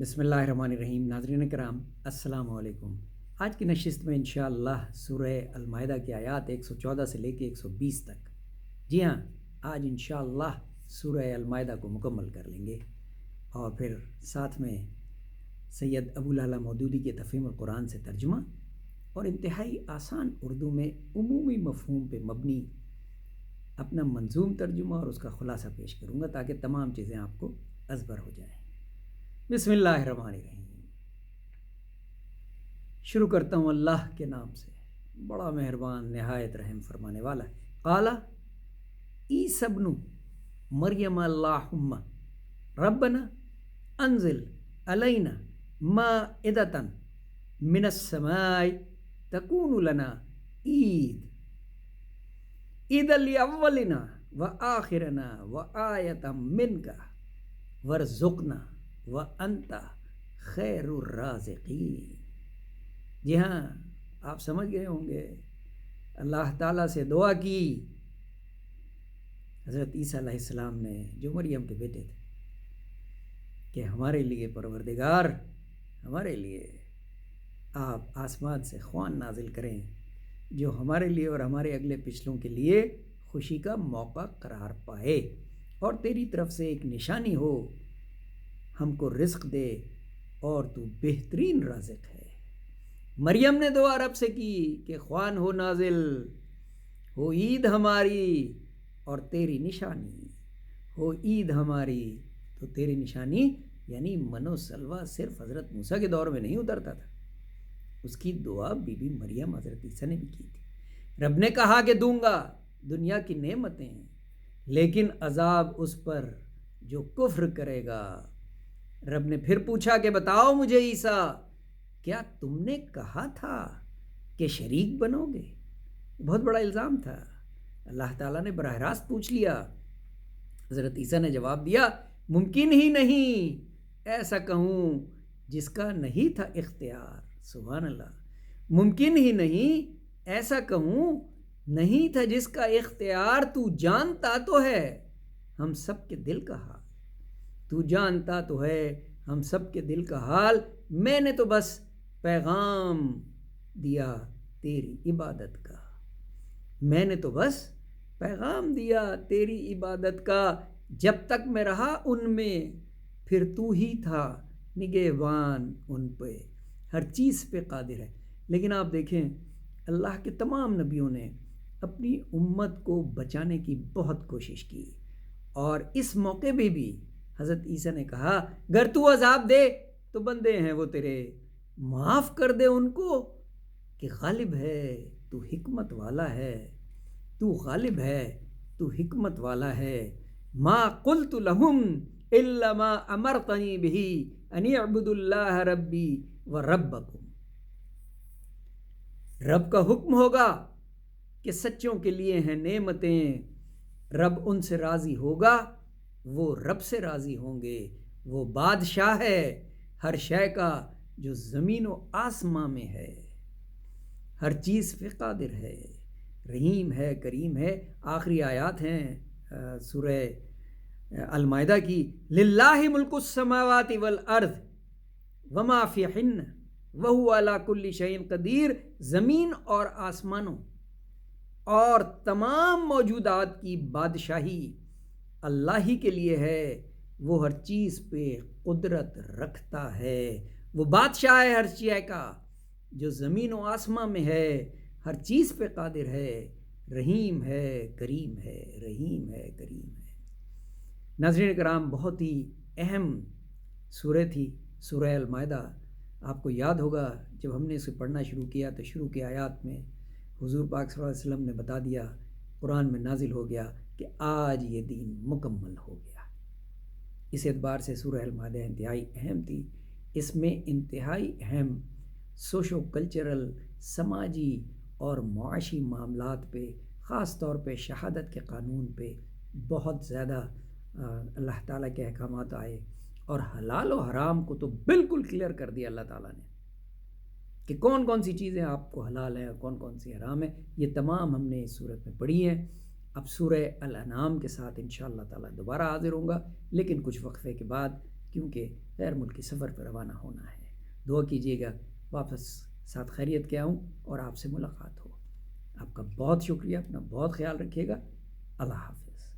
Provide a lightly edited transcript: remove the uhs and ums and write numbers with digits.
بسم اللہ الرحمن الرحیم۔ ناظرین کرام السلام علیکم۔ آج کی نشست میں انشاءاللہ سورہ المائدہ کی آیات 114 سے لے کے 120 تک، جی ہاں، آج انشاءاللہ سورہ المائدہ کو مکمل کر لیں گے، اور پھر ساتھ میں سید ابو العلا مودودی کے تفہیم القرآن سے ترجمہ اور انتہائی آسان اردو میں عمومی مفہوم پہ مبنی اپنا منظوم ترجمہ اور اس کا خلاصہ پیش کروں گا تاکہ تمام چیزیں آپ کو ازبر ہو جائیں۔ بسم اللہ الرحمن الرحیم۔ شروع کرتا ہوں اللہ کے نام سے، بڑا مہربان نہایت رحم فرمانے والا ہے۔ قال عیسی ابن مریم اللہم ربنا انزل علینا مائدۃ من السماء تکون لنا عید لاولنا وآخرنا وآیۃ منک وارزقنا وانت خیر الرازقین۔ جی ہاں، آپ سمجھ گئے ہوں گے، اللہ تعالیٰ سے دعا کی حضرت عیسیٰ علیہ السلام نے جو مریم کے بیٹے تھے کہ ہمارے لیے پروردگار، ہمارے لیے آپ آسمان سے خوان نازل کریں جو ہمارے لیے اور ہمارے اگلے پچھلوں کے لیے خوشی کا موقع قرار پائے، اور تیری طرف سے ایک نشانی ہو، ہم کو رزق دے، اور تو بہترین رازق ہے۔ مریم نے دعا رب سے کی کہ خوان ہو نازل، ہو عید ہماری اور تیری نشانی، ہو عید ہماری تو تیری نشانی، یعنی منو سلوہ صرف حضرت موسیٰ کے دور میں نہیں اترتا تھا، اس کی دعا بی بی مریم حضرت عیسیٰ نے بھی کی تھی۔ رب نے کہا کہ دوں گا دنیا کی نعمتیں، لیکن عذاب اس پر جو کفر کرے گا۔ رب نے پھر پوچھا کہ بتاؤ مجھے عیسیٰ، کیا تم نے کہا تھا کہ شریک بنو گے؟ بہت بڑا الزام تھا، اللہ تعالیٰ نے براہ راست پوچھ لیا۔ حضرت عیسیٰ نے جواب دیا، ممکن ہی نہیں ایسا کہوں جس کا نہیں تھا اختیار۔ سبحان اللہ، ممکن ہی نہیں ایسا کہوں نہیں تھا جس کا اختیار، تو جانتا تو ہے ہم سب کے دل کا حال، تو جانتا تو ہے ہم سب کے دل کا حال، میں نے تو بس پیغام دیا تیری عبادت کا، میں نے تو بس پیغام دیا تیری عبادت کا، جب تک میں رہا ان میں پھر تو ہی تھا نگہبان ان پہ، ہر چیز پہ قادر ہے۔ لیکن آپ دیکھیں، اللہ کے تمام نبیوں نے اپنی امت کو بچانے کی بہت کوشش کی، اور اس موقع پہ بھی حضرت عیسیٰ نے کہا گر تو عذاب دے تو بندے ہیں وہ تیرے، معاف کر دے ان کو کہ غالب ہے تو حکمت والا ہے، تو غالب ہے تو حکمت والا ہے۔ ما قلت لہم الا ما امرتنی بہ ان اعبدوا اللہ ربی و ربکم۔ رب کا حکم ہوگا کہ سچوں کے لیے ہیں نعمتیں، رب ان سے راضی ہوگا، وہ رب سے راضی ہوں گے، وہ بادشاہ ہے ہر شے کا جو زمین و آسماں میں ہے، ہر چیز پہ قادر ہے، رحیم ہے، کریم ہے۔ آخری آیات ہیں سورہ المائدہ کی، للہ ملک السماوات والارض وما فیہن وہو علی کل شیء قدیر، زمین اور آسمانوں اور تمام موجودات کی بادشاہی اللہ ہی کے لیے ہے، وہ ہر چیز پہ قدرت رکھتا ہے، وہ بادشاہ ہے ہر شے کا جو زمین و آسماں میں ہے، ہر چیز پہ قادر ہے، رحیم ہے، کریم ہے، رحیم ہے، کریم ہے۔ ناظرین کرام، بہت ہی اہم سورہ تھی سورہ المائدہ۔ آپ کو یاد ہوگا جب ہم نے اسے پڑھنا شروع کیا تو شروع کے آیات میں حضور پاک صلی اللہ علیہ وسلم نے بتا دیا، قرآن میں نازل ہو گیا کہ آج یہ دین مکمل ہو گیا۔ اس اعتبار سے سورہ المائدہ انتہائی اہم تھی، اس میں انتہائی اہم سوشو کلچرل، سماجی اور معاشی معاملات پہ، خاص طور پہ شہادت کے قانون پہ بہت زیادہ اللہ تعالیٰ کے احکامات آئے، اور حلال و حرام کو تو بالکل کلیئر کر دیا اللہ تعالیٰ نے کہ کون کون سی چیزیں آپ کو حلال ہیں اور کون کون سی حرام ہیں۔ یہ تمام ہم نے اس صورت میں پڑھی ہیں۔ اب سورہ الانعام کے ساتھ انشاءاللہ تعالیٰ دوبارہ حاضر ہوں گا، لیکن کچھ وقفے کے بعد، کیونکہ غیر ملکی سفر پر روانہ ہونا ہے۔ دعا کیجیے گا واپس ساتھ خیریت کے آؤں اور آپ سے ملاقات ہو۔ آپ کا بہت شکریہ، اپنا بہت خیال رکھیے گا۔ اللہ حافظ۔